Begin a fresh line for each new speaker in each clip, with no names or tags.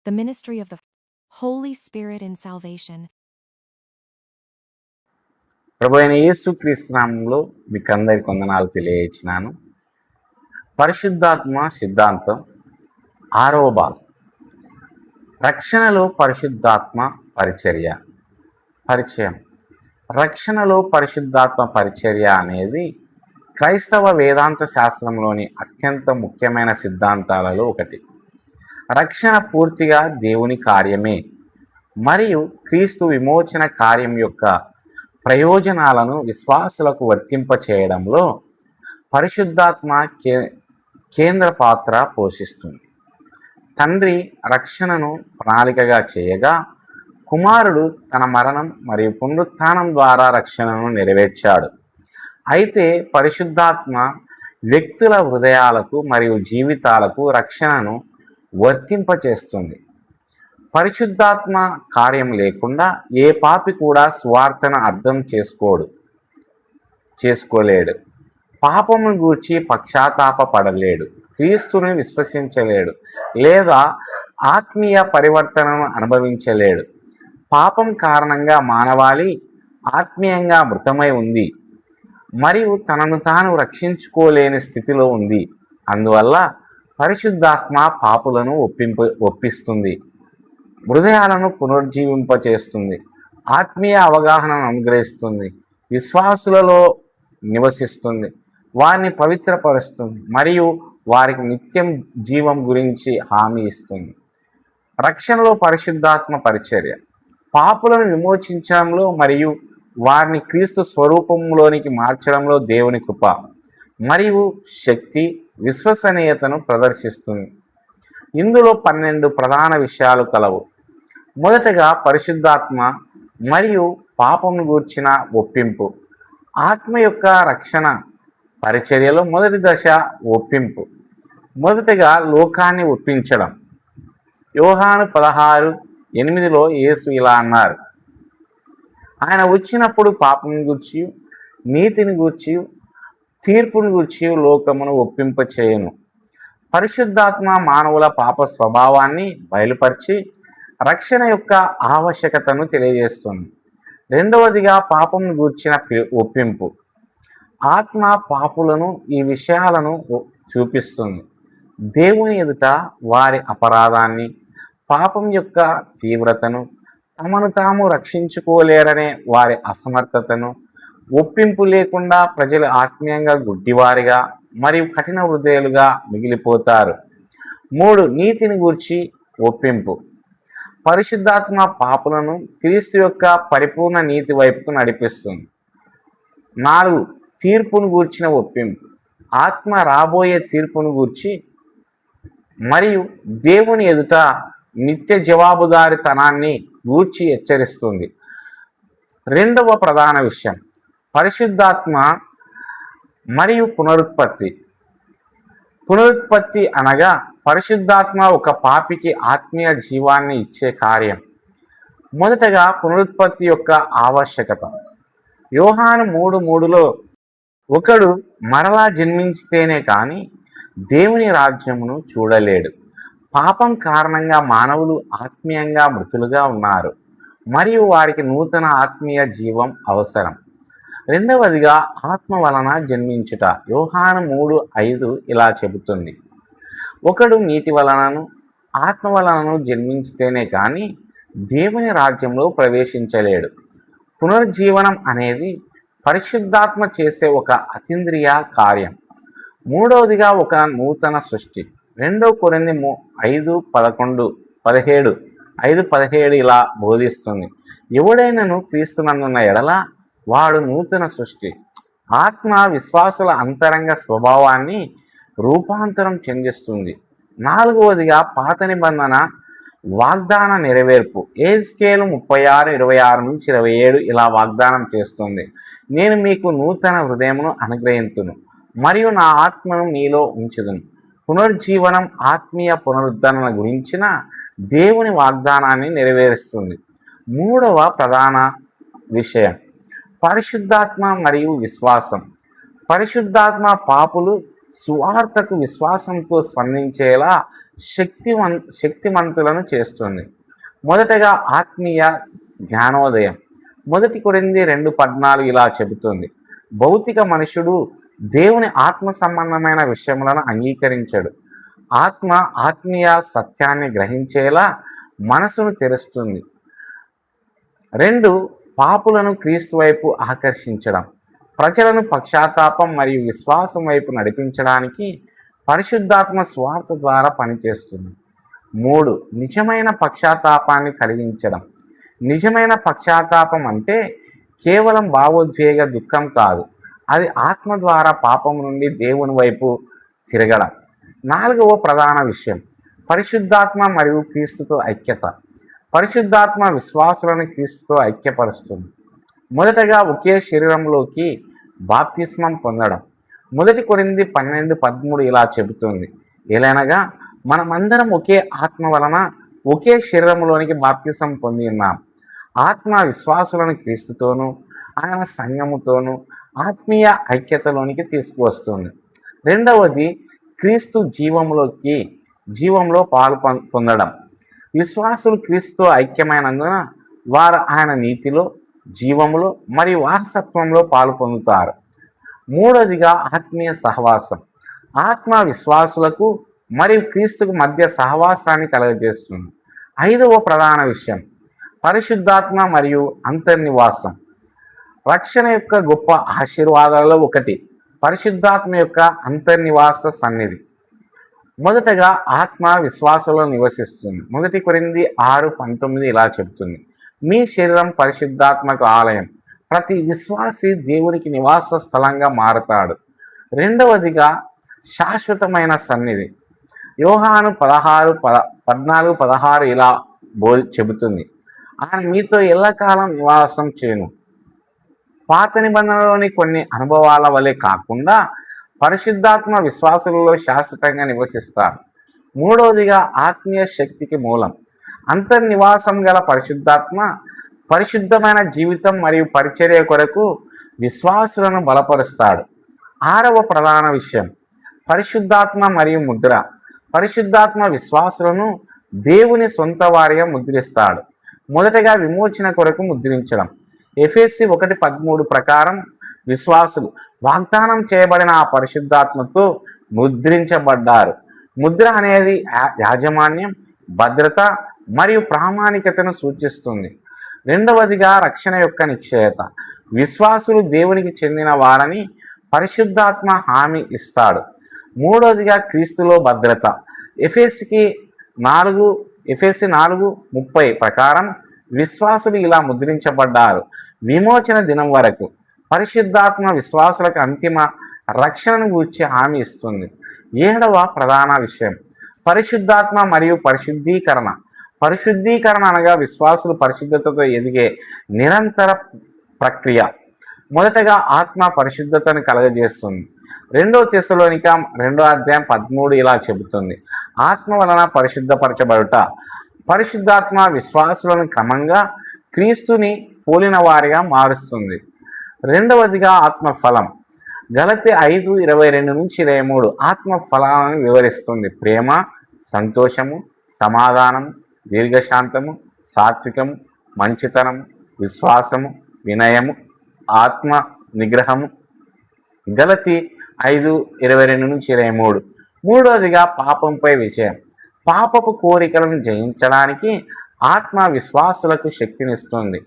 the ministry of the Holy Spirit in salvation.
ప్రభు అయిన యేసుక్రీస్తు నామములో మీకు అందరికి వందనాలు తెలియజేస్తున్నాను. పరిశుద్ధాత్మ సిద్ధాంతం 6వ భాగం, రక్షణలో పరిశుద్ధాత్మ పరిచయం. రక్షణలో పరిశుద్ధాత్మ పరిచర్య అనేది క్రైస్తవ వేదాంత శాస్త్రంలోని అత్యంత ముఖ్యమైన సిద్ధాంతాలలో ఒకటి. రక్షణ పూర్తిగా దేవుని కార్యమే మరియు క్రీస్తు విమోచన కార్యం యొక్క ప్రయోజనాలను విశ్వాసులకు వర్తింపచేయడంలో పరిశుద్ధాత్మ కేంద్ర పాత్ర పోషిస్తుంది. తండ్రి రక్షణను ప్రణాళికగా చేయగా, కుమారుడు తన మరణం మరియు పునరుత్థానం ద్వారా రక్షణను నెరవేర్చాడు. అయితే పరిశుద్ధాత్మ వ్యక్తుల హృదయాలకు మరియు జీవితాలకు రక్షణను వర్తింపచేస్తుంది. పరిశుద్ధాత్మ కార్యం లేకుండా ఏ పాపి కూడా స్వార్థను అర్థం చేసుకోలేడు. పాపమును గూర్చి పశ్చాత్తాపపడలేడు, క్రీస్తుని విశ్వసించలేడు లేదా ఆత్మీయ పరివర్తనను అనుభవించలేడు. పాపం కారణంగా మానవాళి ఆత్మీయంగా మృతమై ఉంది మరియు తనను తాను రక్షించుకోలేని స్థితిలో ఉంది. అందువల్ల పరిశుద్ధాత్మ పాపులను ఒప్పిస్తుంది, హృదయాలను పునరుజ్జీవింపచేస్తుంది, ఆత్మీయ అవగాహనను అనుగ్రహిస్తుంది, విశ్వాసులలో నివసిస్తుంది, వారిని పవిత్రపరుస్తుంది మరియు వారికి నిత్యం జీవం గురించి హామీ ఇస్తుంది. రక్షణలో పరిశుద్ధాత్మ పరిచర్య పాపులను విమోచించడంలో మరియు వారిని క్రీస్తు స్వరూపంలోనికి మార్చడంలో దేవుని కృప మరియు శక్తి విశ్వసనీయతను ప్రదర్శిస్తుంది. ఇందులో 12 ప్రధాన విషయాలు కలవు. మొదటగా పరిశుద్ధాత్మ మరియు పాపమును గూర్చిన ఒప్పింపు. ఆత్మ యొక్క రక్షణ పరిచర్యలో మొదటి దశ ఒప్పింపు. మొదటగా లోకాన్ని ఒప్పించడం. యోహాను 16:8లో యేసు ఇలా అన్నారు: ఆయన వచ్చినప్పుడు పాపమును గూర్చి, నీతిని గూర్చి, తీర్పును గూర్చి లోకమును ఒప్పింపచేయును. పరిశుద్ధాత్మ మానవుల పాప స్వభావాన్ని బయలుపరిచి రక్షణ యొక్క ఆవశ్యకతను తెలియజేస్తుంది. రెండవదిగా పాపమును గూర్చిన ఒప్పింపు. ఆత్మ పాపులను ఈ విషయాలను చూపిస్తుంది. దేవుని ఎదుట వారి అపరాధాన్ని, పాపం యొక్క తీవ్రతను, తమను తాము రక్షించుకోలేరనే వారి అసమర్థతను. ఒప్పింపు లేకుండా ప్రజలు ఆత్మీయంగా గుడ్డివారిగా మరియు కఠిన హృదయాలుగా మిగిలిపోతారు. 3. నీతిని గూర్చి ఒప్పింపు. పరిశుద్ధాత్మ పాపులను క్రీస్తు యొక్క పరిపూర్ణ నీతి వైపుకు నడిపిస్తుంది. 4. తీర్పును గూర్చిన ఒప్పింపు. ఆత్మ రాబోయే తీర్పును గూర్చి మరియు దేవుని ఎదుట నిత్య జవాబుదారితనాన్ని గూర్చి హెచ్చరిస్తుంది. రెండవ ప్రధాన విషయం పరిశుద్ధాత్మ మరియు పునరుత్పత్తి అనగా పరిశుద్ధాత్మ ఒక పాపికి ఆత్మీయ జీవాన్ని ఇచ్చే కార్యం. మొదటగా పునరుత్పత్తి యొక్క ఆవశ్యకత. యోహాను 3:3లో ఒకడు మరలా జన్మించితేనే కానీ దేవుని రాజ్యమును చూడలేడు. పాపం కారణంగా మానవులు ఆత్మీయంగా మృతులుగా ఉన్నారు మరియు వారికి నూతన ఆత్మీయ జీవం అవసరం. రెండవదిగా ఆత్మ వలన జన్మించుట. యోహాను 3:5 ఇలా చెబుతుంది: ఒకడు నీటి వలనను ఆత్మ వలనను జన్మించితేనే కానీ దేవుని రాజ్యంలో ప్రవేశించలేడు. పునరుజ్జీవనం అనేది పరిశుద్ధాత్మ చేసే ఒక అతీంద్రియ కార్యం. మూడవదిగా ఒక నూతన సృష్టి. 2 కొరింథీ 5:17 ఇలా బోధిస్తుంది: ఎవడైనను క్రీస్తునందున్న ఎడల వాడు నూతన సృష్టి. ఆత్మ విశ్వాసుల అంతరంగ స్వభావాన్ని రూపాంతరం చెందిస్తుంది. 4వదిగా పాత నిబంధన వాగ్దాన నెరవేర్పు. ఎహెజ్కేలు 36:26-27 ఇలా వాగ్దానం చేస్తుంది: నేను మీకు నూతన హృదయమును అనుగ్రహింతును మరియు నా ఆత్మను మీలో ఉంచుదును. పునరుజ్జీవనం ఆత్మీయ పునరుద్ధరణ గురించిన దేవుని వాగ్దానాన్ని నెరవేరుస్తుంది. 3వ ప్రధాన విషయం పరిశుద్ధాత్మ మరియు విశ్వాసం. పరిశుద్ధాత్మ పాపులు సువార్తకు విశ్వాసంతో స్పందించేలా శక్తిమంతులను చేస్తుంది. మొదటగా ఆత్మీయ జ్ఞానోదయం. 1 కొరింథీ 2:14 ఇలా చెబుతుంది, భౌతిక మనుషుడు దేవుని ఆత్మ సంబంధమైన విషయములను అంగీకరించడు. ఆత్మ ఆత్మీయ సత్యాన్ని గ్రహించేలా మనసును తెరుస్తుంది. 2 పాపులను క్రీస్తు వైపు ఆకర్షించడం. ప్రజలను పక్షాతాపం మరియు విశ్వాసం వైపు నడిపించడానికి పరిశుద్ధాత్మ స్వార్థ ద్వారా పనిచేస్తుంది. 3 నిజమైన పక్షాతాపాన్ని కలిగించడం. నిజమైన పక్షాతాపం అంటే కేవలం భావోద్వేగ దుఃఖం కాదు, అది ఆత్మ ద్వారా పాపం నుండి దేవుని వైపు తిరగడం. 4వ ప్రధాన విషయం పరిశుద్ధాత్మ మరియు క్రీస్తుతో ఐక్యత. పరిశుద్ధాత్మ విశ్వాసులను క్రీస్తుతో ఐక్యపరుస్తుంది. మొదటగా ఒకే శరీరంలోకి బాప్తిస్మం పొందడం. 1 కొరింథీ 12:13 ఇలా చెబుతుంది, ఎలానగా మనమందరం ఒకే ఆత్మ వలన ఒకే శరీరంలోనికి బాప్తిసం పొంది ఉన్నాం. ఆత్మ విశ్వాసులను క్రీస్తుతోనూ ఆయన సంఘముతోనూ ఆత్మీయ ఐక్యతలోనికి తీసుకువస్తుంది. 2వది క్రీస్తు జీవంలో పాలు పొందడం. విశ్వాసులు క్రీస్తుతో ఐక్యమైనందున వారు ఆయన నీతిలో, జీవములో మరియు వారసత్వంలో పాలు పొందుతారు. 3వదిగా ఆత్మీయ సహవాసం. ఆత్మ విశ్వాసులకు మరియు క్రీస్తుకు మధ్య సహవాసాన్ని కలుగజేస్తుంది. 5వ ప్రధాన విషయం పరిశుద్ధాత్మ మరియు అంతర్నివాసం. రక్షణ యొక్క గొప్ప ఆశీర్వాదాలలో ఒకటి పరిశుద్ధాత్మ యొక్క అంతర్నివాస సన్నిధి. మొదటగా ఆత్మ విశ్వాసంలో నివసిస్తుంది. 1 కొరింథీ 6:19 ఇలా చెబుతుంది, మీ శరీరం పరిశుద్ధాత్మకు ఆలయం, ప్రతి విశ్వాసి దేవునికి నివాస స్థలంగా మారతాడు. 2వదిగా శాశ్వతమైన సన్నిధి. యోహాను 14:16 ఇలా చెబుతుంది, ఆయన మీతో ఎల్లకాలం నివాసం చేయను. పాత నిబంధనలోని కొన్ని అనుభవాల వలె కాకుండా పరిశుద్ధాత్మ విశ్వాసులలో శాశ్వతంగా నివసిస్తారు. 3వదిగా ఆత్మీయ శక్తికి మూలం. అంతర్నివాసం గల పరిశుద్ధాత్మ పరిశుద్ధమైన జీవితం మరియు పరిచర్య కొరకు విశ్వాసులను బలపరుస్తాడు. 6వ ప్రధాన విషయం పరిశుద్ధాత్మ మరియు ముద్ర. పరిశుద్ధాత్మ విశ్వాసులను దేవుని సొంత వారిగా ముద్రిస్తాడు. మొదటగా విమోచన కొరకు ముద్రించడం. ఎఫెసీ 1:13 ప్రకారం విశ్వాసులు వాగ్దానం చేయబడిన ఆ పరిశుద్ధాత్మతో ముద్రించబడ్డారు. ముద్ర అనేది యాజమాన్యం, భద్రత మరియు ప్రామాణికతను సూచిస్తుంది. 2వదిగా రక్షణ యొక్క నిశ్చయత. విశ్వాసులు దేవునికి చెందిన వారని పరిశుద్ధాత్మ హామీ ఇస్తాడు. 3వదిగా క్రీస్తులో భద్రత. ఎఫెసీ 4:30 ప్రకారం విశ్వాసులు ఇలా ముద్రించబడ్డారు విమోచన దినం వరకు. పరిశుద్ధాత్మ విశ్వాసులకు అంతిమ రక్షణను గూర్చి హామీ ఇస్తుంది. 7వ ప్రధాన విషయం పరిశుద్ధాత్మ మరియు పరిశుద్ధీకరణ. పరిశుద్ధీకరణ అనగా విశ్వాసులు పరిశుద్ధతతో ఎదిగే నిరంతర ప్రక్రియ. మొదటగా ఆత్మ పరిశుద్ధతను కలగజేస్తుంది. 2 తెస్సలోనిక 2:13 ఇలా చెబుతుంది, ఆత్మ వలన పరిశుద్ధపరచబడుట. పరిశుద్ధాత్మ విశ్వాసులను క్రమంగా క్రీస్తుని పోలిన వారిగా మారుస్తుంది. 2వదిగా ఆత్మఫలం. గలతీ 5:22-23 ఆత్మ ఫలాలను వివరిస్తుంది. ప్రేమ, సంతోషము, సమాధానము, దీర్ఘశాంతము, సాత్వికము, మంచితనము, విశ్వాసము, వినయము, ఆత్మ నిగ్రహము. గలతీ 5:22-23. 3వదిగా పాపంపై విజయం. పాపపు కోరికలను జయించడానికి ఆత్మ విశ్వాసులకు శక్తినిస్తుంది.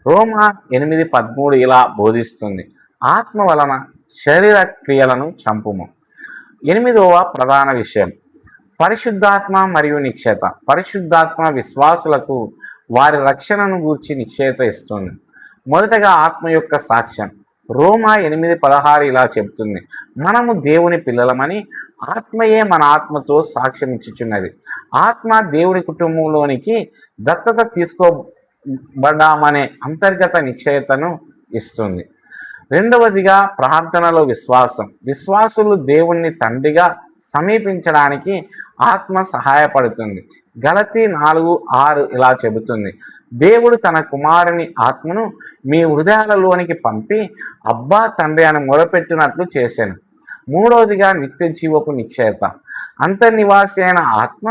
రోమా 8:13 ఇలా బోధిస్తుంది, ఆత్మ వలన శరీర క్రియలను చంపుము. 8వ ప్రధాన విషయం పరిశుద్ధాత్మ మరియు నిశ్చయత. పరిశుద్ధాత్మ విశ్వాసులకు వారి రక్షణను గూర్చి నిశ్చయత ఇస్తుంది. మొదటగా ఆత్మ యొక్క సాక్ష్యం. రోమా 8:16 ఇలా చెబుతుంది, మనము దేవుని పిల్లలమని ఆత్మయే మన ఆత్మతో సాక్ష్యం ఇచ్చుచున్నది. ఆత్మ దేవుని కుటుంబంలోనికి దత్తత తీసుకోబడ్డామనే అంతర్గత నిశ్చయతను ఇస్తుంది. 2వదిగా ప్రార్థనలో విశ్వాసం. విశ్వాసులు దేవుణ్ణి తండ్రిగా సమీపించడానికి ఆత్మ సహాయపడుతుంది. గలతీ 4:6 ఇలా చెబుతుంది, దేవుడు తన కుమారుని ఆత్మను మీ హృదయాలలోనికి పంపి అబ్బా తండ్రి అని మొరపెట్టినట్లు చేశాను. 3వదిగా నిత్య జీవపు నిశ్చయత. అంతర్నివాసి అయిన ఆత్మ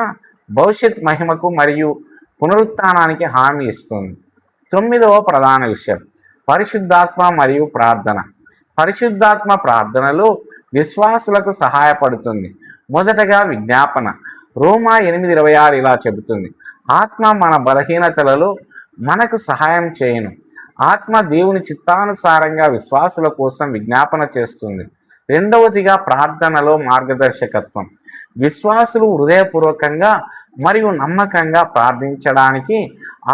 భవిష్యత్ మహిమకు మరియు పునరుత్థానానికి హామీ ఇస్తుంది. 9వ ప్రధాన విషయం పరిశుద్ధాత్మ మరియు ప్రార్థన. పరిశుద్ధాత్మ ప్రార్థనలో విశ్వాసులకు సహాయపడుతుంది. మొదటగా విజ్ఞాపన. రోమా 8:26 ఇలా చెబుతుంది, ఆత్మ మన బలహీనతలలో మనకు సహాయం చేయను. ఆత్మ దేవుని చిత్తానుసారంగా విశ్వాసుల కోసం విజ్ఞాపన చేస్తుంది. రెండవదిగా ప్రార్థనలో మార్గదర్శకత్వం. విశ్వాసులు హృదయపూర్వకంగా మరియు నమ్మకంగా ప్రార్థించడానికి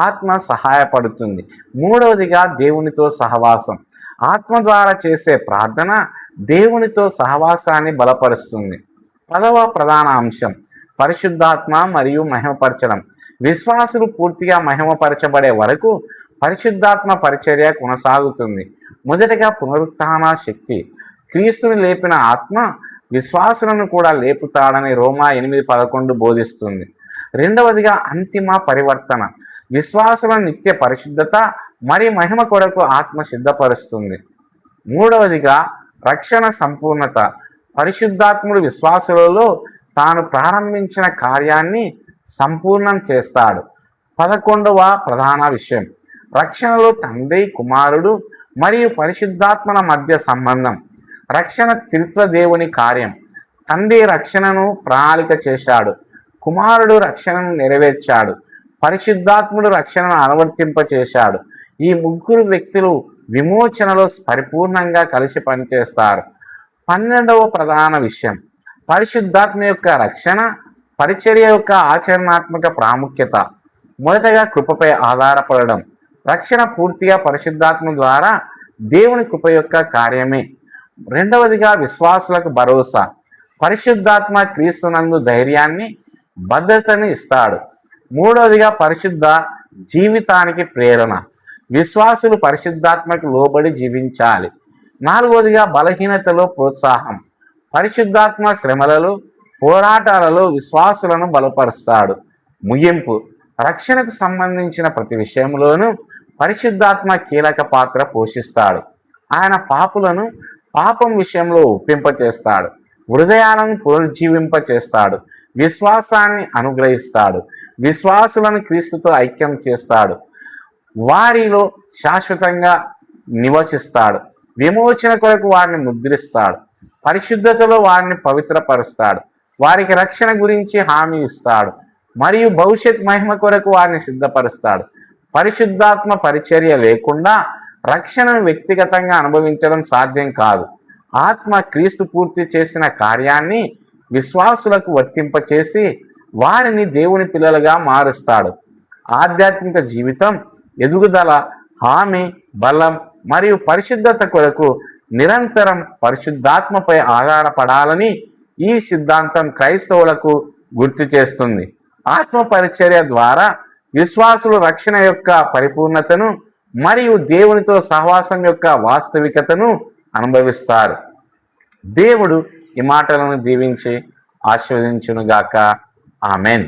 ఆత్మ సహాయపడుతుంది. మూడవదిగా దేవునితో సహవాసం. ఆత్మ ద్వారా చేసే ప్రార్థన దేవునితో సహవాసాన్ని బలపరుస్తుంది. 10వ ప్రధాన అంశం పరిశుద్ధాత్మ మరియు మహిమపరచడం. విశ్వాసులు పూర్తిగా మహిమపరచబడే వరకు పరిశుద్ధాత్మ పరిచర్య కొనసాగుతుంది. మొదటగా పునరుత్థాన శక్తి. క్రీస్తుని లేపిన ఆత్మ విశ్వాసులను కూడా లేపుతాడని రోమా 8:11 బోధిస్తుంది. రెండవదిగా అంతిమ పరివర్తన. విశ్వాసుల నిత్య పరిశుద్ధత మరియు మహిమ కొరకు ఆత్మ సిద్ధపరుస్తుంది. మూడవదిగా రక్షణ సంపూర్ణత. పరిశుద్ధాత్ముడు విశ్వాసులలో తాను ప్రారంభించిన కార్యాన్ని సంపూర్ణం చేస్తాడు. 11వ ప్రధాన విషయం రక్షణలో తండ్రి, కుమారుడు మరియు పరిశుద్ధాత్మల మధ్య సంబంధం. రక్షణ త్రిత్వ దేవుని కార్యం. తండ్రి రక్షణను ప్రణాళిక చేశాడు, కుమారుడు రక్షణను నెరవేర్చాడు, పరిశుద్ధాత్ముడు రక్షణను అనువర్తింపచేశాడు. ఈ ముగ్గురు వ్యక్తులు విమోచనలో పరిపూర్ణంగా కలిసి పనిచేస్తారు. 12వ ప్రధాన విషయం పరిశుద్ధాత్మ యొక్క రక్షణ పరిచర్య యొక్క ఆచరణాత్మక ప్రాముఖ్యత. మొదటగా కృపపై ఆధారపడడం. రక్షణ పూర్తిగా పరిశుద్ధాత్మ ద్వారా దేవుని కృప యొక్క కార్యమే. రెండవదిగా విశ్వాసులకు భరోసా. పరిశుద్ధాత్మ క్రీస్తునందు ధైర్యాన్ని, భద్రతని ఇస్తాడు. మూడవదిగా పరిశుద్ధ జీవితానికి ప్రేరణ. విశ్వాసులు పరిశుద్ధాత్మకు లోబడి జీవించాలి. నాలుగవదిగా బలహీనతలో ప్రోత్సాహం. పరిశుద్ధాత్మ శ్రమలలో, పోరాటాలలో విశ్వాసులను బలపరుస్తాడు. ముగింపు. రక్షణకు సంబంధించిన ప్రతి విషయంలోనూ పరిశుద్ధాత్మ కీలక పాత్ర పోషిస్తాడు. ఆయన పాపులను పాపం విషయంలో ఒప్పింపచేస్తాడు, హృదయాలను పునరుజ్జీవింపచేస్తాడు, విశ్వాసాన్ని అనుగ్రహిస్తాడు, విశ్వాసులను క్రీస్తుతో ఐక్యం చేస్తాడు, వారిలో శాశ్వతంగా నివసిస్తాడు, విమోచన కొరకు వారిని ముద్రిస్తాడు, పరిశుద్ధతలో వారిని పవిత్రపరుస్తాడు, వారికి రక్షణ గురించి హామీ ఇస్తాడు మరియు భవిష్యత్ మహిమ కొరకు వారిని సిద్ధపరుస్తాడు. పరిశుద్ధాత్మ పరిచర్య లేకుండా రక్షణను వ్యక్తిగతంగా అనుభవించడం సాధ్యం కాదు. ఆత్మ క్రీస్తు పూర్తి చేసిన కార్యాన్ని విశ్వాసులకు వర్తింపచేసి వారిని దేవుని పిల్లలుగా మారుస్తాడు. ఆధ్యాత్మిక జీవితం ఎదుగుదల, హామీ, బలం మరియు పరిశుద్ధత కొరకు నిరంతరం పరిశుద్ధాత్మపై ఆధారపడాలని ఈ సిద్ధాంతం క్రైస్తవులకు గుర్తు చేస్తుంది. ఆత్మ పరిచర్య ద్వారా విశ్వాసులు రక్షణ యొక్క పరిపూర్ణతను మరియు దేవునితో సహవాసం యొక్క వాస్తవికతను అనుభవిస్తారు. దేవుడు ఈ మాటలను దీవించి ఆశీర్వదించునుగాక. ఆమెన్.